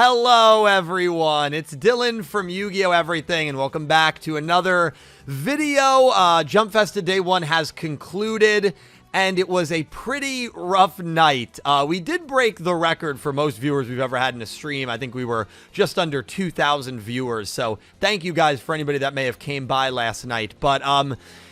Hello everyone, it's Dylan from Yu-Gi-Oh! Everything, and welcome back to another video. Jump Festa Day 1 has concluded, and it was a pretty rough night. We did break the record for most viewers we've ever had in a stream. I think we were just under 2,000 viewers, so thank you guys for anybody that may have came by last night. But,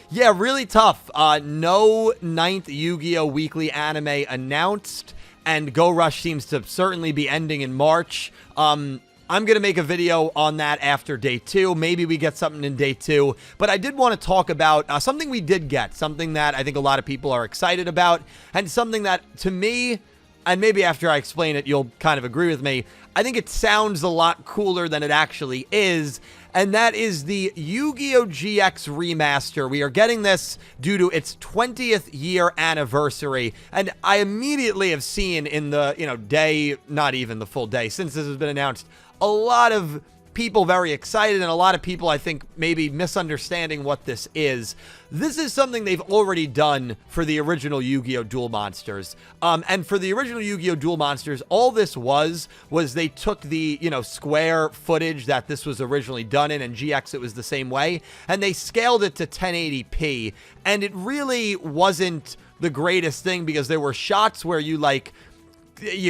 yeah, really tough. No 9th Yu-Gi-Oh! Weekly anime announced. And Go Rush seems to certainly be ending in March. I'm going to make a video on that after day 2. Maybe we get something in day 2. But I did want to talk about something we did get. Something that I think a lot of people are excited about. And something that, to me, and maybe after I explain it, you'll kind of agree with me, I think it sounds a lot cooler than it actually is. And that is the Yu-Gi-Oh! GX Remaster. We are getting this due to its 20th year anniversary. And I immediately have seen in the, day, not even the full day, since this has been announced, a lot of people very excited and a lot of people, I think, maybe misunderstanding what this is. This is something they've already done for the original Yu-Gi-Oh! Duel Monsters. And for the original Yu-Gi-Oh! Duel Monsters, all this was they took the, square footage that this was originally done in, and GX it was the same way, and they scaled it to 1080p. And it really wasn't the greatest thing because there were shots where you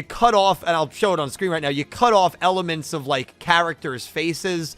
cut off, and I'll show it on screen right now, you cut off elements of, characters' faces,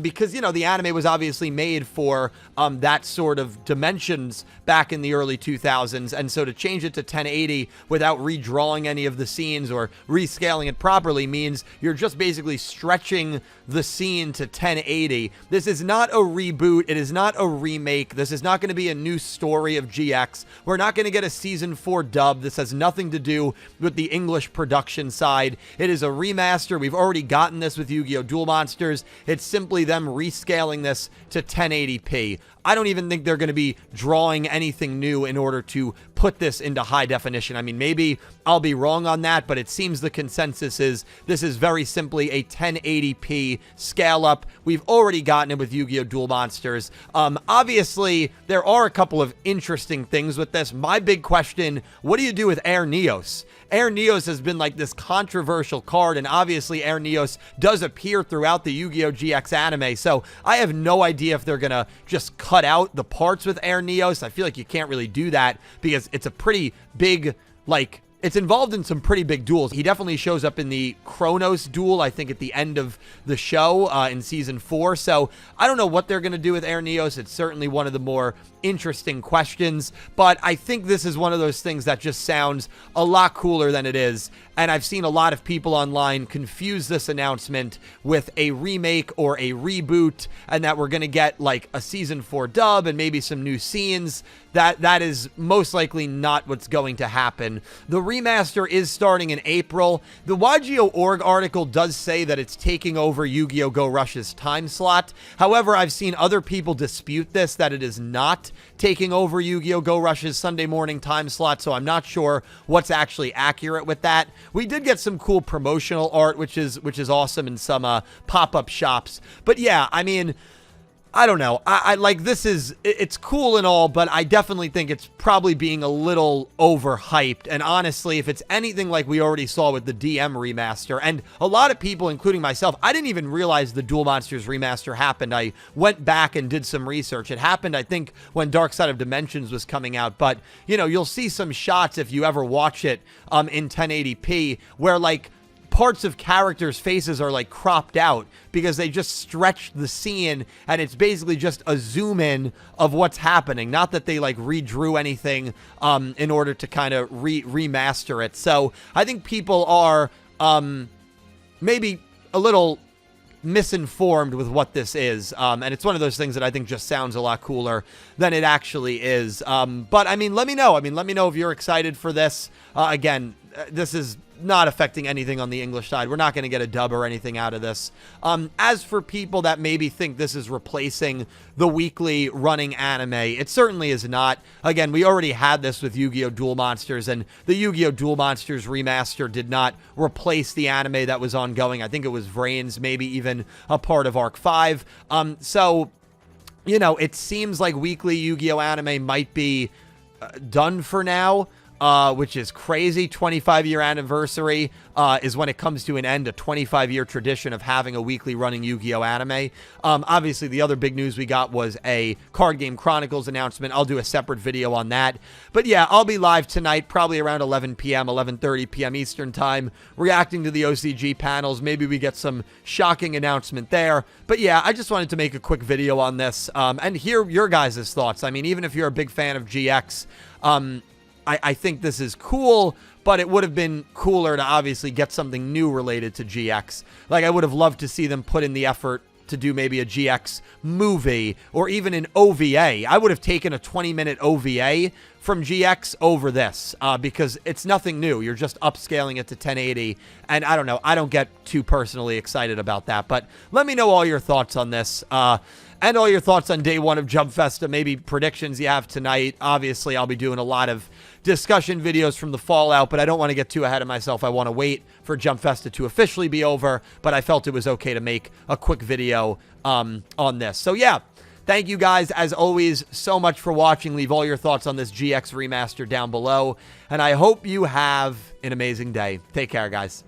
because, the anime was obviously made for that sort of dimensions back in the early 2000s, and so to change it to 1080 without redrawing any of the scenes or rescaling it properly means you're just basically stretching the scene to 1080. This is not a reboot, it is not a remake, this is not going to be a new story of GX, we're not going to get a Season 4 dub, this has nothing to do with the English production side. It is a remaster. We've already gotten this with Yu-Gi-Oh! Duel Monsters. It's simply them rescaling this to 1080p. I don't even think they're going to be drawing anything new in order to put this into high definition. I mean, maybe I'll be wrong on that, but it seems the consensus is this is very simply a 1080p scale up. We've already gotten it with Yu-Gi-Oh! Duel Monsters. Obviously, there are a couple of interesting things with this. My big question, what do you do with Air Neos? Air Neos has been this controversial card, and obviously Air Neos does appear throughout the Yu-Gi-Oh! GX anime, so I have no idea if they're gonna just cut out the parts with Air Neos. I feel like you can't really do that because it's a pretty big, it's involved in some pretty big duels. He definitely shows up in the Kronos duel, I think, at the end of the show in Season 4. So I don't know what they're going to do with Air Neos. It's certainly one of the more interesting questions. But I think this is one of those things that just sounds a lot cooler than it is. And I've seen a lot of people online confuse this announcement with a remake or a reboot, and that we're going to get a Season 4 dub and maybe some new scenes. That is most likely not what's going to happen. The remaster is starting in April. The Yugioh.org article does say that it's taking over Yu-Gi-Oh! Go Rush's time slot. However, I've seen other people dispute this, that it is not taking over Yu-Gi-Oh! Go Rush's Sunday morning time slot, so I'm not sure what's actually accurate with that. We did get some cool promotional art, which is awesome in some pop-up shops. But yeah, I mean, I don't know. It's cool and all, but I definitely think it's probably being a little overhyped. And honestly, if it's anything like we already saw with the DM remaster, and a lot of people, including myself, I didn't even realize the Duel Monsters remaster happened. I went back and did some research. It happened, I think, when Dark Side of Dimensions was coming out. But, you'll see some shots if you ever watch it in 1080p where, parts of characters' faces are cropped out because they just stretched the scene, and it's basically just a zoom in of what's happening. Not that they redrew anything in order to kind of remaster it. So I think people are maybe a little misinformed with what this is, and it's one of those things that I think just sounds a lot cooler than it actually is. But I mean, let me know. Let me know if you're excited for this. Again, this is not affecting anything on the English side. We're not going to get a dub or anything out of this. As for people that maybe think this is replacing the weekly running anime, it certainly is not. Again, we already had this with Yu-Gi-Oh! Duel Monsters, and the Yu-Gi-Oh! Duel Monsters remaster did not replace the anime that was ongoing. I think it was Vrains, maybe even a part of Arc 5. So, it seems like weekly Yu-Gi-Oh! Anime might be done for now. which is crazy. 25-year anniversary is when it comes to an end, a 25-year tradition of having a weekly running Yu-Gi-Oh anime. Obviously, the other big news we got was a Card Game Chronicles announcement. I'll do a separate video on that. But yeah, I'll be live tonight, probably around 11 p.m., 11:30 p.m. Eastern time, reacting to the OCG panels. Maybe we get some shocking announcement there. But yeah, I just wanted to make a quick video on this and hear your guys' thoughts. I mean, even if you're a big fan of GX, I think this is cool, but it would have been cooler to obviously get something new related to GX. Like, I would have loved to see them put in the effort to do maybe a GX movie or even an OVA. I would have taken a 20-minute OVA from GX over this because it's nothing new. You're just upscaling it to 1080, and I don't know. I don't get too personally excited about that, but let me know all your thoughts on this. And all your thoughts on day one of Jump Festa, maybe predictions you have tonight. Obviously, I'll be doing a lot of discussion videos from the fallout, but I don't want to get too ahead of myself. I want to wait for Jump Festa to officially be over, but I felt it was okay to make a quick video on this. So yeah, thank you guys, as always, so much for watching. Leave all your thoughts on this GX remaster down below, and I hope you have an amazing day. Take care, guys.